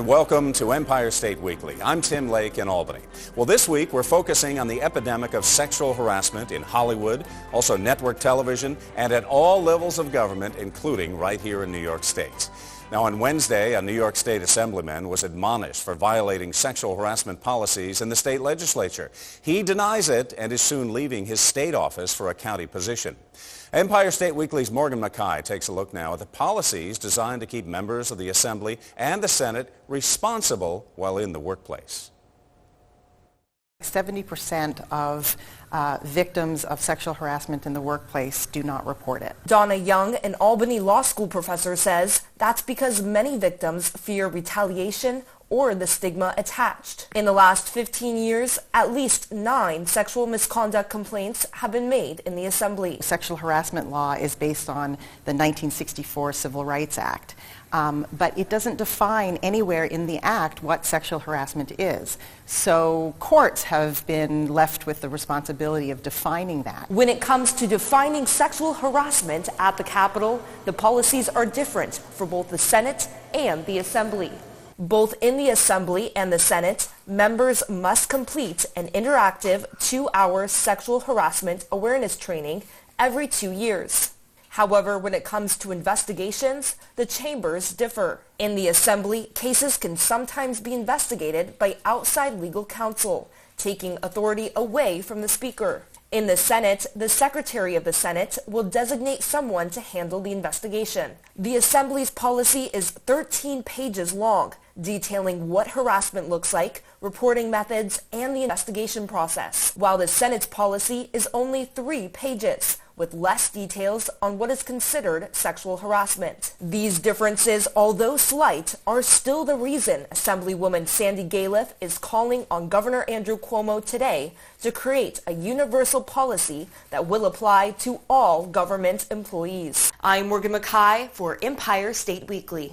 and welcome to Empire State Weekly. I'm Tim Lake in Albany. Well, this week we're focusing on the epidemic of sexual harassment in Hollywood, also network television, and at all levels of government, including right here in New York State. Now, on Wednesday, a New York State assemblyman was admonished for violating sexual harassment policies in the state legislature. He denies it and is soon leaving his state office for a county position. Empire State Weekly's Morgan Mackay takes a look now at the policies designed to keep members of the Assembly and the Senate responsible while in the workplace. 70% of victims of sexual harassment in the workplace do not report it. Donna Young, an Albany Law School professor, says that's because many victims fear retaliation or the stigma attached. In the last 15 years, at least 9 sexual misconduct complaints have been made in the Assembly. Sexual harassment law is based on the 1964 Civil Rights Act. But it doesn't define anywhere in the Act what sexual harassment is. So courts have been left with the responsibility of defining that. When it comes to defining sexual harassment at the Capitol, the policies are different for both the Senate and the Assembly. Both in the Assembly and the Senate, members must complete an interactive 2-hour sexual harassment awareness training every 2 years. However, when it comes to investigations, the chambers differ. In the Assembly, cases can sometimes be investigated by outside legal counsel, taking authority away from the Speaker. In the Senate, the Secretary of the Senate will designate someone to handle the investigation. The Assembly's policy is 13 pages long, detailing what harassment looks like, reporting methods, and the investigation process, while the Senate's policy is only 3 pages, with less details on what is considered sexual harassment. These differences, although slight, are still the reason Assemblywoman Sandy Galiff is calling on Governor Andrew Cuomo today to create a universal policy that will apply to all government employees. I'm Morgan Mackay for Empire State Weekly.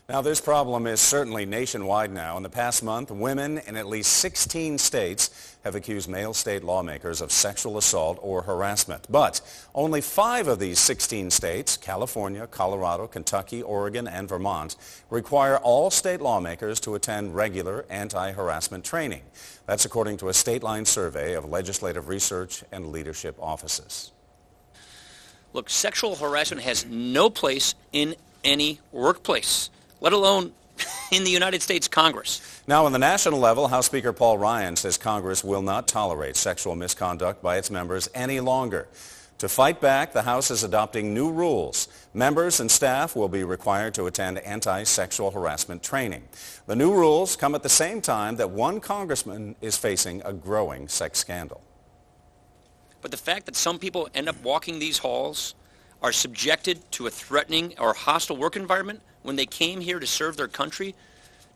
Now, this problem is certainly nationwide now. In the past month, women in at least 16 states have accused male state lawmakers of sexual assault or harassment. But only 5 of these 16 states, California, Colorado, Kentucky, Oregon, and Vermont, require all state lawmakers to attend regular anti-harassment training. That's according to a state-line survey of legislative research and leadership offices. Look, sexual harassment has no place in any workplace, let alone in the United States Congress. Now, on the national level, House Speaker Paul Ryan says Congress will not tolerate sexual misconduct by its members any longer. To fight back, the House is adopting new rules. Members and staff will be required to attend anti-sexual harassment training. The new rules come at the same time that one congressman is facing a growing sex scandal. But the fact that some people end up walking these halls, are subjected to a threatening or hostile work environment when they came here to serve their country,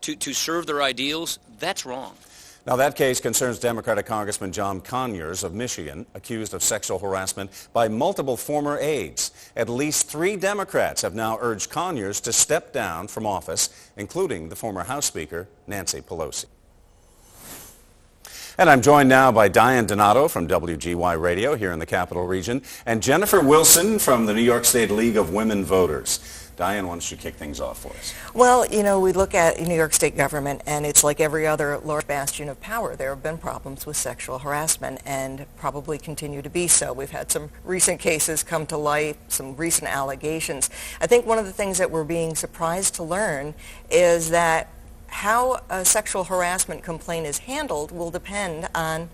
to serve their ideals, that's wrong. Now, that case concerns Democratic Congressman John Conyers of Michigan, accused of sexual harassment by multiple former aides. At least 3 Democrats have now urged Conyers to step down from office, including the former House Speaker, Nancy Pelosi. And I'm joined now by Diane Donato from WGY Radio here in the Capital Region and Jennifer Wilson from the New York State League of Women Voters. Diane, why don't you kick things off for us? Well, you know, we look at New York State government, and it's like every other large bastion of power. There have been problems with sexual harassment and probably continue to be so. We've had some recent cases come to light, some recent allegations. I think one of the things that we're being surprised to learn is that how a sexual harassment complaint is handled will depend on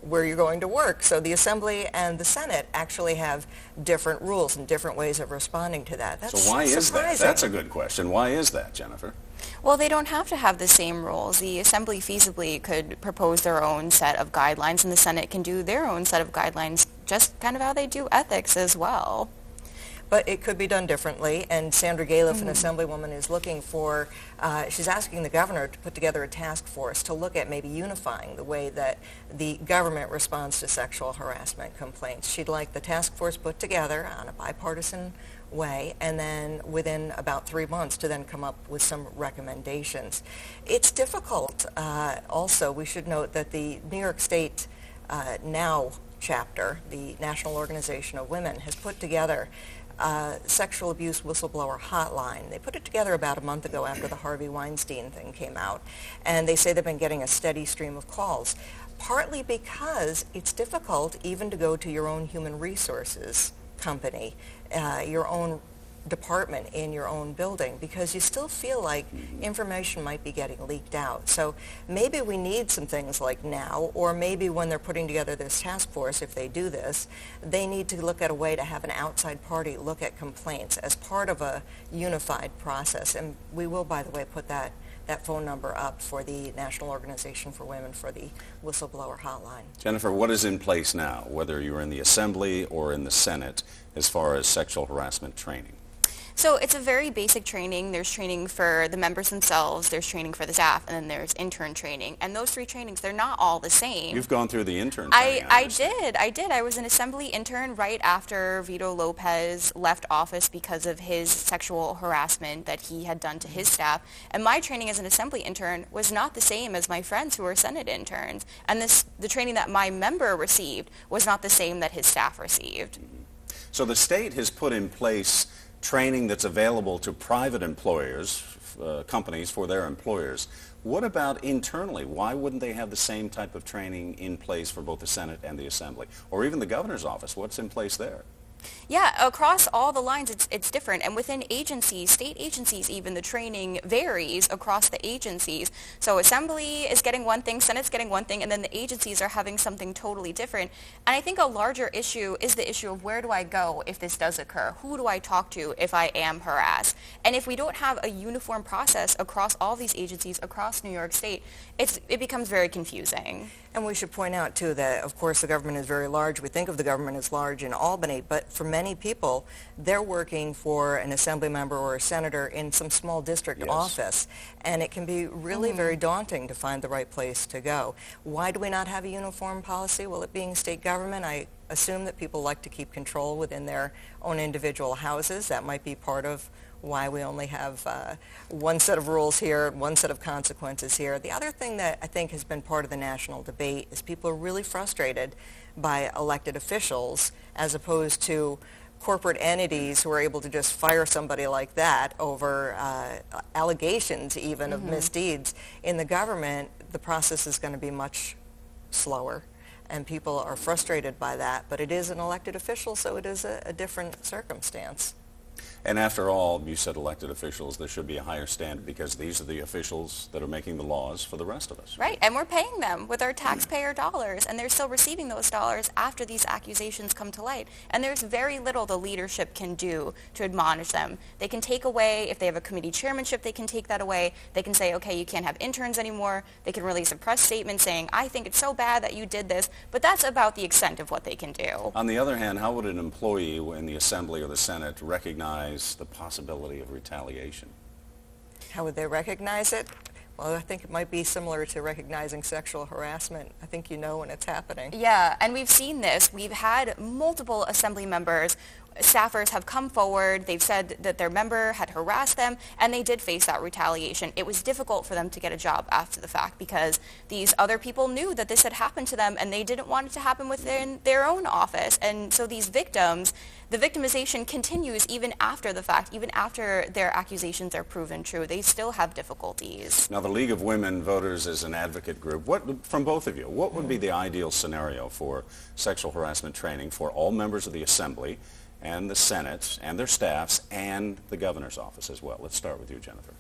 where you're going to work. So the Assembly and the Senate actually have different rules and different ways of responding to that. That's so why surprising. Is that? That's a good question. Why is that, Jennifer? Well, they don't have to have the same rules. The Assembly feasibly could propose their own set of guidelines, and the Senate can do their own set of guidelines, just kind of how they do ethics as well. But it could be done differently, and Sandra Galiff, an Assemblywoman, is looking for, she's asking the governor to put together a task force to look at maybe unifying the way that the government responds to sexual harassment complaints. She'd like the task force put together on a bipartisan way, and then within about 3 months to then come up with some recommendations. It's difficult. Also, we should note that the New York State NOW chapter, the National Organization of Women, has put together sexual abuse whistleblower hotline. They put it together about a month ago after the Harvey Weinstein thing came out, and they say they've been getting a steady stream of calls, partly because it's difficult even to go to your own human resources company, your own department in your own building, because you still feel like information might be getting leaked out. So maybe we need some things like now, or maybe when they're putting together this task force, if they do this, they need to look at a way to have an outside party look at complaints as part of a unified process. And we will, by the way, put that phone number up for the National Organization for Women for the whistleblower hotline. Jennifer, what is in place now, whether you're in the Assembly or in the Senate, as far as sexual harassment training? So it's a very basic training. There's training for the members themselves, there's training for the staff, and then there's intern training. And those three trainings, they're not all the same. You've gone through the intern training. I did. I was an Assembly intern right after Vito Lopez left office because of his sexual harassment that he had done to his staff. And my training as an Assembly intern was not the same as my friends who were Senate interns. And the training that my member received was not the same that his staff received. So the state has put in place training that's available to private employers, companies for their employers. What about internally? Why wouldn't they have the same type of training in place for both the Senate and the Assembly? Or even the governor's office, what's in place there? Yeah, across all the lines, it's different. And within agencies, state agencies even, the training varies across the agencies. So Assembly is getting one thing, Senate's getting one thing, and then the agencies are having something totally different. And I think a larger issue is the issue of where do I go if this does occur? Who do I talk to if I am harassed? And if we don't have a uniform process across all these agencies, across New York State, it becomes very confusing. And we should point out, too, that, of course, the government is very large. We think of the government as large in Albany, but for many people, they're working for an assembly member or a senator in some small district office, and it can be really very daunting to find the right place to go. Why do we not have a uniform policy? Well, it being state government, I assume that people like to keep control within their own individual houses. That might be part of why we only have one set of rules here, one set of consequences here. The other thing that I think has been part of the national debate is people are really frustrated by elected officials as opposed to corporate entities who are able to just fire somebody like that over allegations even of misdeeds. In the government, the process is going to be much slower, and people are frustrated by that, but it is an elected official, so it is a different circumstance. And after all, you said elected officials, there should be a higher standard because these are the officials that are making the laws for the rest of us. Right, and we're paying them with our taxpayer dollars, and they're still receiving those dollars after these accusations come to light. And there's very little the leadership can do to admonish them. They can take away, if they have a committee chairmanship, they can take that away. They can say, okay, you can't have interns anymore. They can release a press statement saying, I think it's so bad that you did this, but that's about the extent of what they can do. On the other hand, how would an employee in the Assembly or the Senate recognize the possibility of retaliation? How would they recognize it? Well, I think it might be similar to recognizing sexual harassment. I think you know when it's happening. Yeah, and we've seen this. We've had multiple Assembly members, staffers have come forward. They've said that their member had harassed them, and they did face that retaliation. It was difficult for them to get a job after the fact because these other people knew that this had happened to them, and they didn't want it to happen within their own office. And so these victims, the victimization continues even after the fact, even after their accusations are proven true. They still have difficulties. Now, the League of Women Voters is an advocate group. From both of you, what would be the ideal scenario for sexual harassment training for all members of the Assembly and the Senate and their staffs and the governor's office as well? Let's start with you, Jennifer.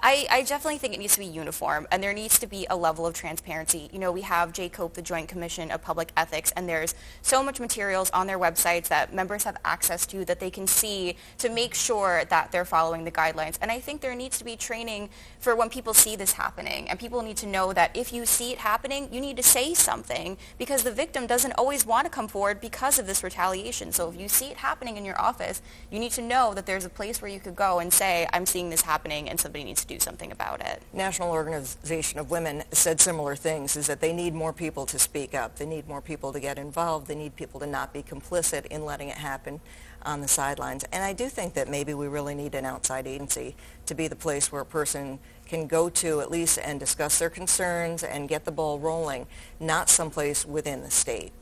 I definitely think it needs to be uniform, and there needs to be a level of transparency. You know, we have JCOPE, the Joint Commission of Public Ethics, and there's so much materials on their websites that members have access to that they can see to make sure that they're following the guidelines. And I think there needs to be training for when people see this happening, and people need to know that if you see it happening, you need to say something, because the victim doesn't always want to come forward because of this retaliation. So if you see it happening in your office, you need to know that there's a place where you could go and say, I'm seeing this happening, and somebody needs to do something about it. National Organization of Women said similar things, is that they need more people to speak up. They need more people to get involved. They need people to not be complicit in letting it happen on the sidelines. And I do think that maybe we really need an outside agency to be the place where a person can go to at least and discuss their concerns and get the ball rolling, not someplace within the state.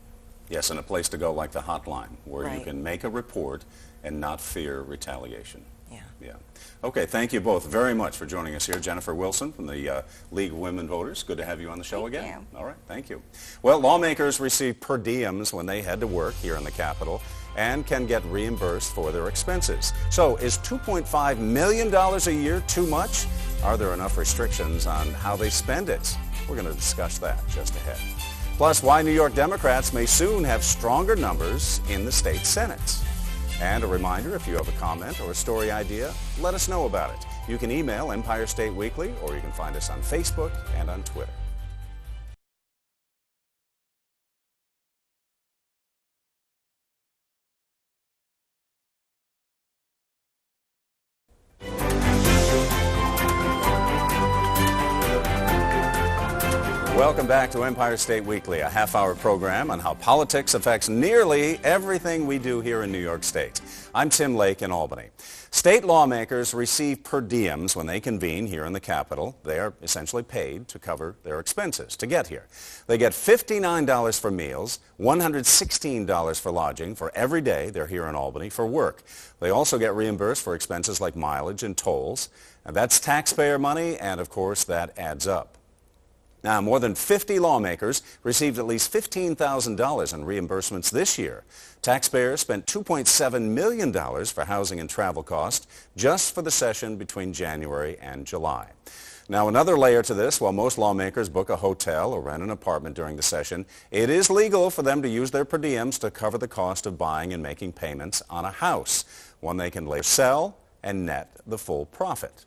Yes, and a place to go like the hotline, where you Right. can make a report and not fear retaliation. Yeah. Yeah. Okay, thank you both very much for joining us here. Jennifer Wilson from the League of Women Voters. Good to have you on the show Thank again. you. All right, thank you. Well, lawmakers receive per diems when they head to work here in the Capitol and can get reimbursed for their expenses. So is $2.5 million a year too much? Are there enough restrictions on how they spend it? We're going to discuss that just ahead. Plus, why New York Democrats may soon have stronger numbers in the state Senate. And a reminder, if you have a comment or a story idea, let us know about it. You can email Empire State Weekly, or you can find us on Facebook and on Twitter. Welcome back to Empire State Weekly, a half-hour program on how politics affects nearly everything we do here in New York State. I'm Tim Lake in Albany. State lawmakers receive per diems when they convene here in the Capitol. They are essentially paid to cover their expenses to get here. They get $59 for meals, $116 for lodging for every day they're here in Albany for work. They also get reimbursed for expenses like mileage and tolls. And that's taxpayer money, and of course that adds up. Now, more than 50 lawmakers received at least $15,000 in reimbursements this year. Taxpayers spent $2.7 million for housing and travel costs just for the session between January and July. Now, another layer to this, while most lawmakers book a hotel or rent an apartment during the session, it is legal for them to use their per diems to cover the cost of buying and making payments on a house, one they can later sell and net the full profit.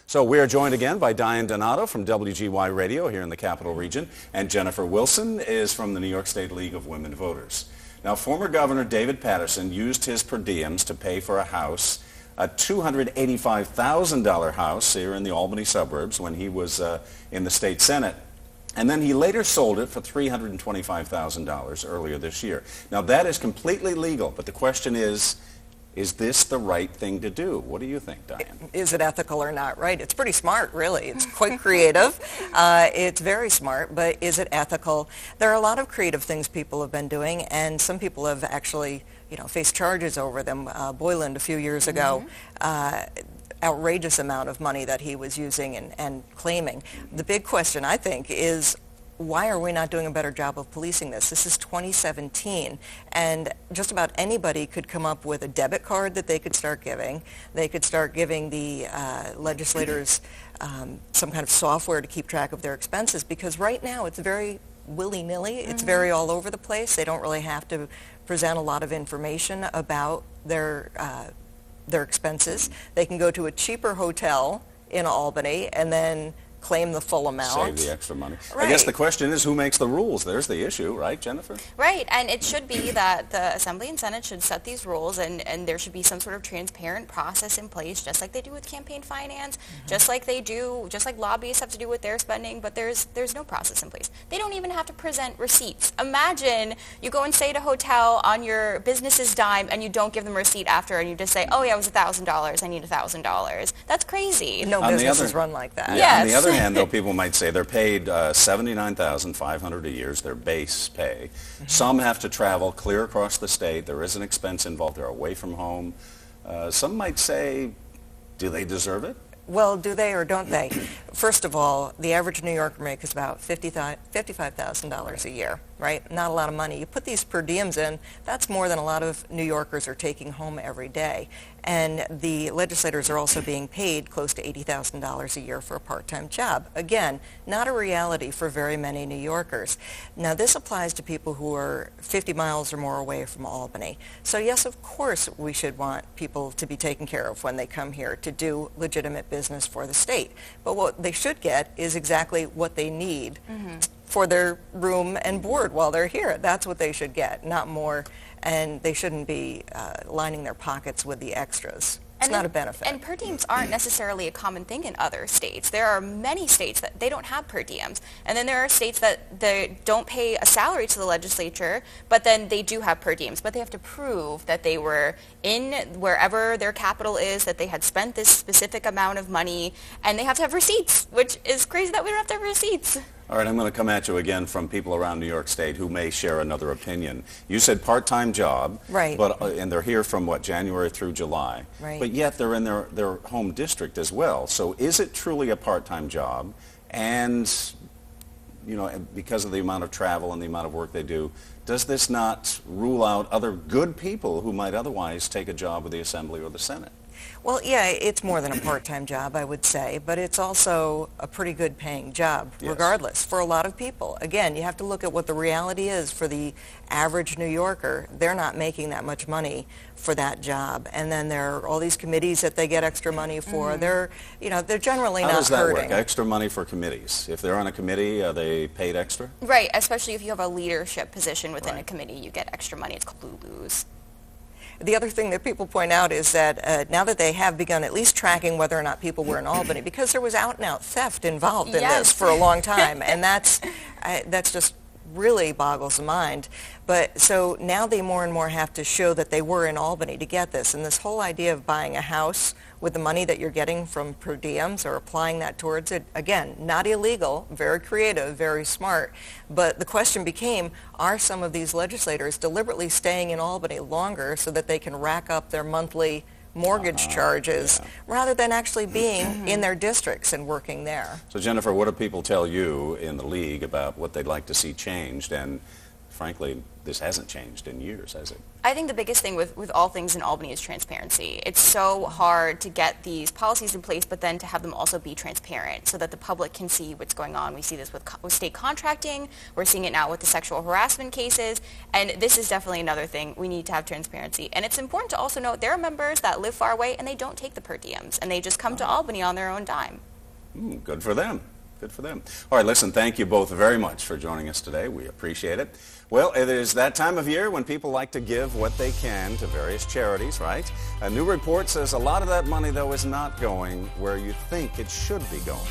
So we are joined again by Diane Donato from WGY Radio here in the Capital Region, and Jennifer Wilson is from the New York State League of Women Voters. Now, former Governor David Paterson used his per diems to pay for a house, a $285,000 house here in the Albany suburbs when he was in the state Senate. And then he later sold it for $325,000 earlier this year. Now, that is completely legal, but the question is this the right thing to do? What do you think, Diane? Is it ethical or not, right? It's pretty smart, really. It's quite creative. It's very smart, but is it ethical? There are a lot of creative things people have been doing, and some people have actually, faced charges over them. Boyland a few years ago, outrageous amount of money that he was using and claiming. The big question, I think, is why are we not doing a better job of policing this? This is 2017, and just about anybody could come up with a debit card that they could start giving. They could start giving the legislators some kind of software to keep track of their expenses, because right now it's very willy-nilly. It's very all over the place. They don't really have to present a lot of information about their expenses. They can go to a cheaper hotel in Albany and then claim the full amount. Save the extra money. Right. I guess the question is, who makes the rules? There's the issue, right, Jennifer? Right, and it should be that the Assembly and Senate should set these rules, and there should be some sort of transparent process in place, just like they do with campaign finance, just like lobbyists have to do with their spending, but there's no process in place. They don't even have to present receipts. Imagine you go and stay at a hotel on your business's dime, and you don't give them a receipt after, and you just say, oh yeah, it was $1,000, I need $1,000. That's crazy. No business is run like that. Yeah, Yes. On the other hand, though, people might say they're paid $79,500 a year is their base pay. Some have to travel clear across the state. There is an expense involved. They're away from home. Some might say, do they deserve it? Well, do they or don't they? First of all, the average New Yorker makes about $55,000 a year, right? Not a lot of money. You put these per diems in, that's more than a lot of New Yorkers are taking home every day. And the legislators are also being paid close to $80,000 a year for a part-time job. Again, not a reality for very many New Yorkers. Now, this applies to people who are 50 miles or more away from Albany. So yes, of course, we should want people to be taken care of when they come here to do legitimate business for the state. But what they should get is exactly what they need for their room and board while they're here. That's what they should get, not more. And they shouldn't be lining their pockets with the extras. It's not a benefit. And per diems aren't necessarily a common thing in other states. There are many states that they don't have per diems. And then there are states that they don't pay a salary to the legislature, but then they do have per diems. But they have to prove that they were in wherever their capital is, that they had spent this specific amount of money, and they have to have receipts, which is crazy that we don't have to have receipts. All right, I'm going to come at you again from people around New York State who may share another opinion. You said part-time job, Right. But and they're here from what, January through July, Right. But yet they're in their home district as well. So is it truly a part-time job? And because of the amount of travel and the amount of work they do, does this not rule out other good people who might otherwise take a job with the Assembly or the Senate? Well, yeah, it's more than a part-time job, I would say, but it's also a pretty good paying job, Yes. regardless, for a lot of people. Again, you have to look at what the reality is for the average New Yorker. They're not making that much money for that job. And then there are all these committees that they get extra money for. They're generally How not does that hurting. work? Extra money for committees? If they're on a committee, are they paid extra? Right, especially if you have a leadership position within a Right. committee, you get extra money. It's called lose. The other thing that people point out is that now that they have begun at least tracking whether or not people were in Albany, because there was out-and-out theft involved in Yes. this for a long time, and that's just really boggles the mind. But so now they more and more have to show that they were in Albany to get this. And this whole idea of buying a house with the money that you're getting from per diems or applying that towards it, again, not illegal, very creative, very smart. But the question became, are some of these legislators deliberately staying in Albany longer so that they can rack up their monthly mortgage charges rather than actually being in their districts and working there? So Jennifer, what do people tell you in the league about what they'd like to see changed? And frankly, this hasn't changed in years, has it? I think the biggest thing with all things in Albany is transparency. It's so hard to get these policies in place, but then to have them also be transparent so that the public can see what's going on. We see this with state contracting. We're seeing it now with the sexual harassment cases. And this is definitely another thing. We need to have transparency. And it's important to also note there are members that live far away and they don't take the per diems. And they just come to Albany on their own dime. Good for them. Good for them. All right, listen, thank you both very much for joining us today. We appreciate it. Well, it is that time of year when people like to give what they can to various charities, right? A new report says a lot of that money, though, is not going where you think it should be going.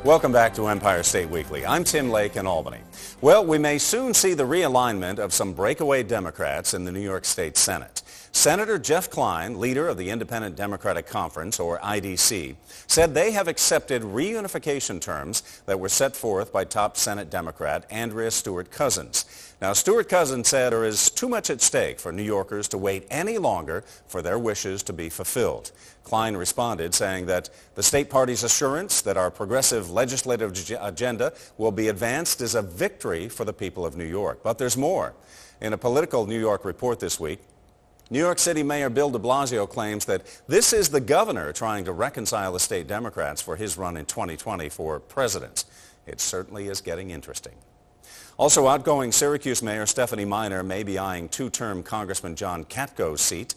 Welcome back to Empire State Weekly. I'm Tim Lake in Albany. Well, we may soon see the realignment of some breakaway Democrats in the New York State Senate. Senator Jeff Klein, leader of the Independent Democratic Conference, or IDC, said they have accepted reunification terms that were set forth by top Senate Democrat Andrea Stewart-Cousins. Now, Stewart-Cousins said there is too much at stake for New Yorkers to wait any longer for their wishes to be fulfilled. Klein responded, saying that the state party's assurance that our progressive legislative agenda will be advanced is a victory for the people of New York. But there's more. In a Political New York report this week, New York City Mayor Bill de Blasio claims that this is the governor trying to reconcile the state Democrats for his run in 2020 for president. It certainly is getting interesting. Also, outgoing Syracuse Mayor Stephanie Miner may be eyeing two-term Congressman John Katko's seat.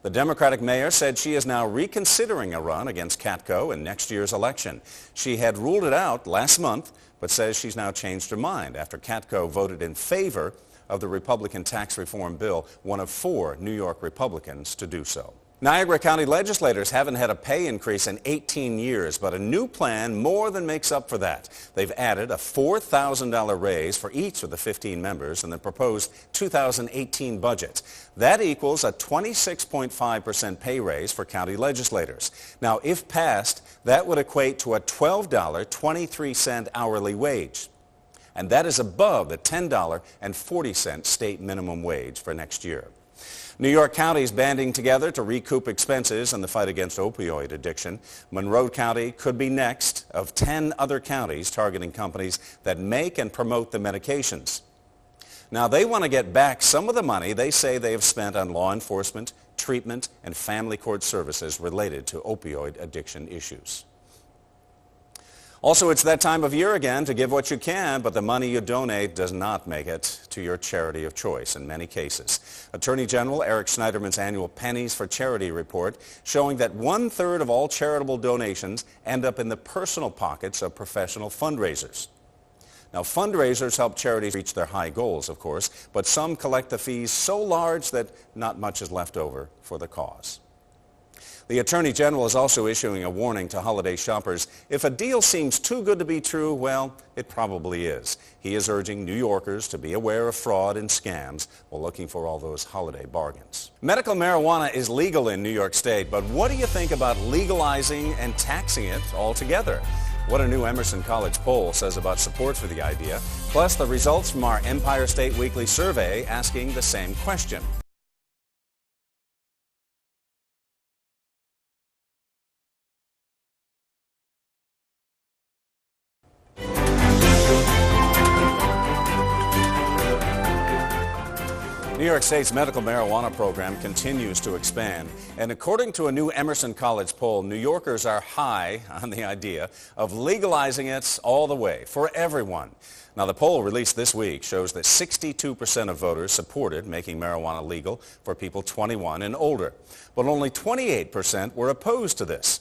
The Democratic mayor said she is now reconsidering a run against Katko in next year's election. She had ruled it out last month, but says she's now changed her mind after Katko voted in favor of the Republican tax reform bill, one of 4 New York Republicans to do so. Niagara County legislators haven't had a pay increase in 18 years, but a new plan more than makes up for that. They've added a $4,000 raise for each of the 15 members in the proposed 2018 budget. That equals a 26.5% pay raise for county legislators. Now, if passed, that would equate to a $12.23 hourly wage. And that is above the $10.40 state minimum wage for next year. New York County is banding together to recoup expenses in the fight against opioid addiction. Monroe County could be next of 10 other counties targeting companies that make and promote the medications. Now, they want to get back some of the money they say they have spent on law enforcement, treatment, and family court services related to opioid addiction issues. Also, it's that time of year again to give what you can, but the money you donate does not make it to your charity of choice in many cases. Attorney General Eric Schneiderman's annual Pennies for Charity report showing that 1/3 of all charitable donations end up in the personal pockets of professional fundraisers. Now, fundraisers help charities reach their high goals, of course, but some collect the fees so large that not much is left over for the cause. The Attorney General is also issuing a warning to holiday shoppers. If a deal seems too good to be true, well, it probably is. He is urging New Yorkers to be aware of fraud and scams while looking for all those holiday bargains. Medical marijuana is legal in New York State, but what do you think about legalizing and taxing it altogether? What a new Emerson College poll says about support for the idea, plus the results from our Empire State Weekly survey asking the same question. New York State's medical marijuana program continues to expand, and according to a new Emerson College poll, New Yorkers are high on the idea of legalizing it all the way for everyone. Now, the poll released this week shows that 62% of voters supported making marijuana legal for people 21 and older, but only 28% were opposed to this.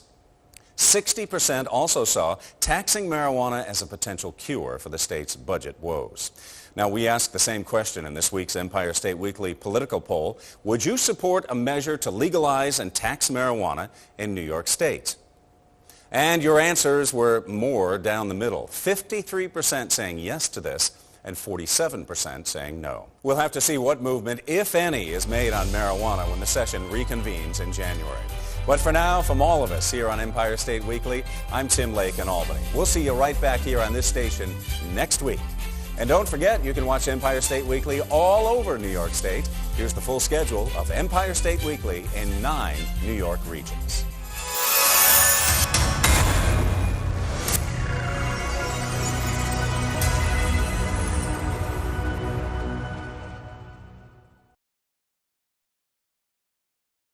60% also saw taxing marijuana as a potential cure for the state's budget woes. Now, we asked the same question in this week's Empire State Weekly political poll. Would you support a measure to legalize and tax marijuana in New York State? And your answers were more down the middle. 53% saying yes to this and 47% saying no. We'll have to see what movement, if any, is made on marijuana when the session reconvenes in January. But for now, from all of us here on Empire State Weekly, I'm Tim Lake in Albany. We'll see you right back here on this station next week. And don't forget, you can watch Empire State Weekly all over New York State. Here's the full schedule of Empire State Weekly in 9 New York regions.